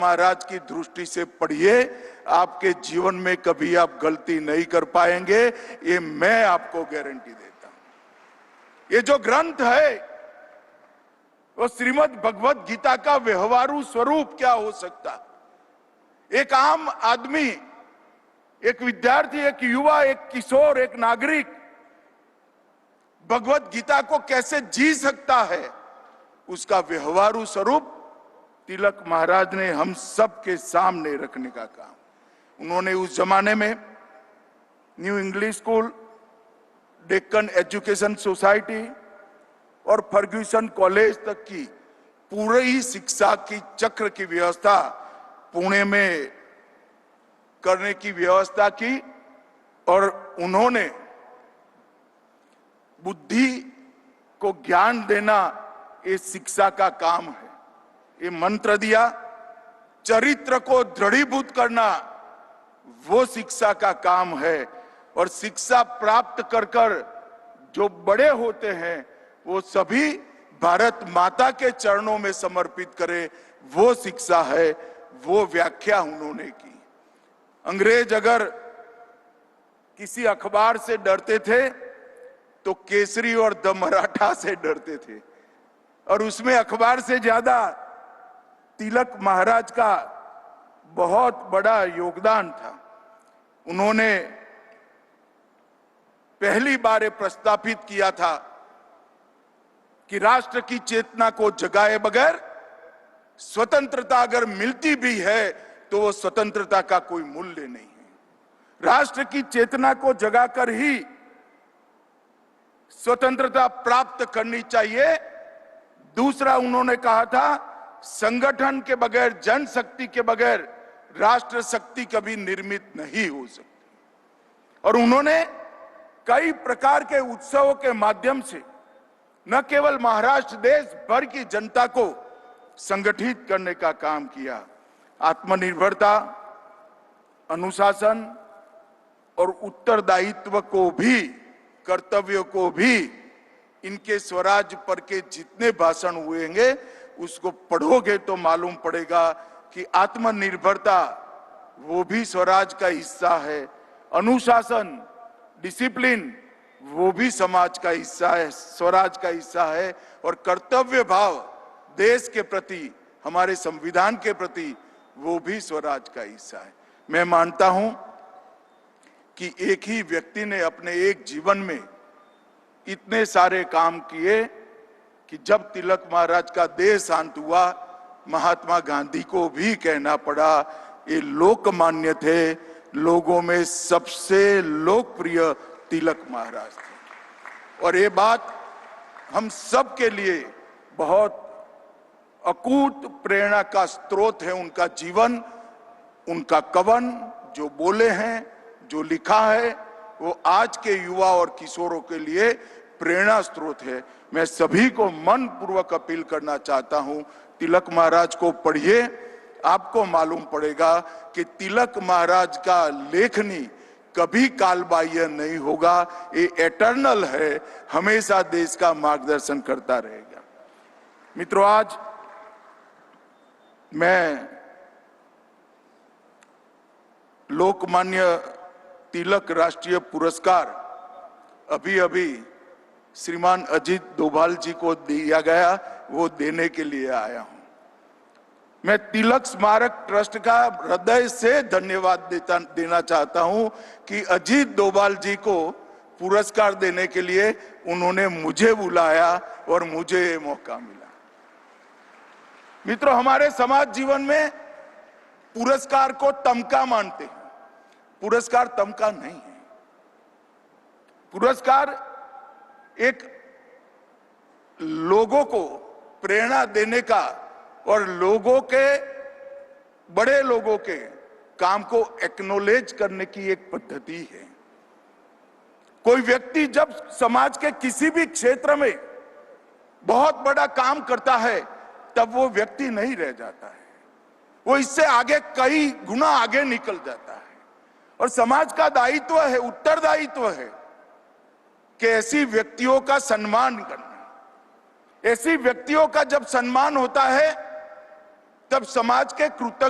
महाराज की दृष्टि से पढ़िए, आपके जीवन में कभी आप गलती नहीं कर पाएंगे, ये मैं आपको गारंटी देता हूं। ये जो ग्रंथ है वो श्रीमद् भगवत गीता का व्यवहारू स्वरूप क्या हो सकता। एक आम आदमी, एक विद्यार्थी, एक युवा, एक किशोर, एक नागरिक भगवत गीता को कैसे जी सकता है, उसका व्यवहारू स्वरूप तिलक महाराज ने हम सब के सामने रखने का काम। उन्होंने उस जमाने में new English school, Deccan education society और फर्ग्यूसन कॉलेज तक की पूरी शिक्षा की चक्र की व्यवस्था पुणे में करने की व्यवस्था की। और उन्होंने बुद्धि को ज्ञान देना ये शिक्षा का काम है। ये मंत्र दिया, चरित्र को दृढ़ीभूत करना वो शिक्षा का काम है। और शिक्षा प्राप्त कर कर जो बड़े होते हैं वो सभी भारत माता के चरणों में समर्पित करें, वो शिक्षा है, वो व्याख्या उन्होंने की। अंग्रेज अगर किसी अखबार से डरते थे तो केसरी और द मराठा से डरते थे, और उसमें अखबार से ज्यादा तिलक महाराज का बहुत बड़ा योगदान था। उन्होंने पहली बार प्रस्तावित किया था कि राष्ट्र की चेतना को जगाए बगैर स्वतंत्रता अगर मिलती भी है तो वो स्वतंत्रता का कोई मूल्य नहीं है। राष्ट्र की चेतना को जगाकर ही स्वतंत्रता प्राप्त करनी चाहिए। दूसरा उन्होंने कहा था, संगठन के बगैर, जनशक्ति के बगैर राष्ट्र शक्ति कभी निर्मित नहीं हो सकती। और उन्होंने कई प्रकार के उत्सवों के माध्यम से न केवल महाराष्ट्र, देश भर की जनता को संगठित करने का काम किया। आत्मनिर्भरता, अनुशासन और उत्तरदायित्व को भी, कर्तव्य को भी, इनके स्वराज पर के जितने भाषण हुएंगे उसको पढ़ोगे तो मालूम पड़ेगा कि आत्मनिर्भरता वो भी स्वराज का हिस्सा है, अनुशासन, डिसिप्लिन वो भी समाज का हिस्सा है, स्वराज का हिस्सा है, और कर्तव्य भाव देश के प्रति, हमारे संविधान के प्रति, वो भी स्वराज का हिस्सा है। मैं मानता हूं कि एक ही व्यक्ति ने अपने एक जीवन में इतने सारे काम किए कि जब तिलक महाराज का देह शांत हुआ, महात्मा गांधी को भी कहना पड़ा ये लोकमान्य थे, लोगों में सबसे लोकप्रिय तिलक महाराज थे। और ये बात हम सब के लिए बहुत अकूत प्रेरणा का स्रोत है। उनका जीवन, उनका कवन जो बोले हैं, जो लिखा है, वो आज के युवा और किशोरों के लिए प्रेरणा स्रोत है। मैं सभी को मन पूर्वक अपील करना चाहता हूं, तिलक महाराज को पढ़िए, आपको मालूम पड़ेगा कि तिलक महाराज का लेखनी कभी कालबाह्य नहीं होगा, ये एटर्नल है, हमेशा देश का मार्गदर्शन करता रहेगा। मित्रों, आज मैं लोकमान्य तिलक राष्ट्रीय पुरस्कार अभी श्रीमान अजीत डोभाल जी को दिया गया, वो देने के लिए आया हूं। मैं तिलक स्मारक ट्रस्ट का हृदय से धन्यवाद देना चाहता हूं कि अजीत डोभाल जी को पुरस्कार देने के लिए उन्होंने मुझे बुलाया और मुझे ये मौका मिला। मित्रों, हमारे समाज जीवन में पुरस्कार को तमका मानते हैं। पुरस्कार तमका नहीं है। पुरस्कार एक लोगों को प्रेरणा देने का और लोगों के, बड़े लोगों के काम को एक्नॉलेज करने की एक पद्धति है। कोई व्यक्ति जब समाज के किसी भी क्षेत्र में बहुत बड़ा काम करता है तब वो व्यक्ति नहीं रह जाता है, वो इससे आगे कई गुना आगे निकल जाता है। और समाज का दायित्व है, उत्तरदायित्व है कि ऐसी व्यक्तियों का सम्मान करना। ऐसी व्यक्तियों का जब सम्मान होता है तब समाज के कृतज्ञ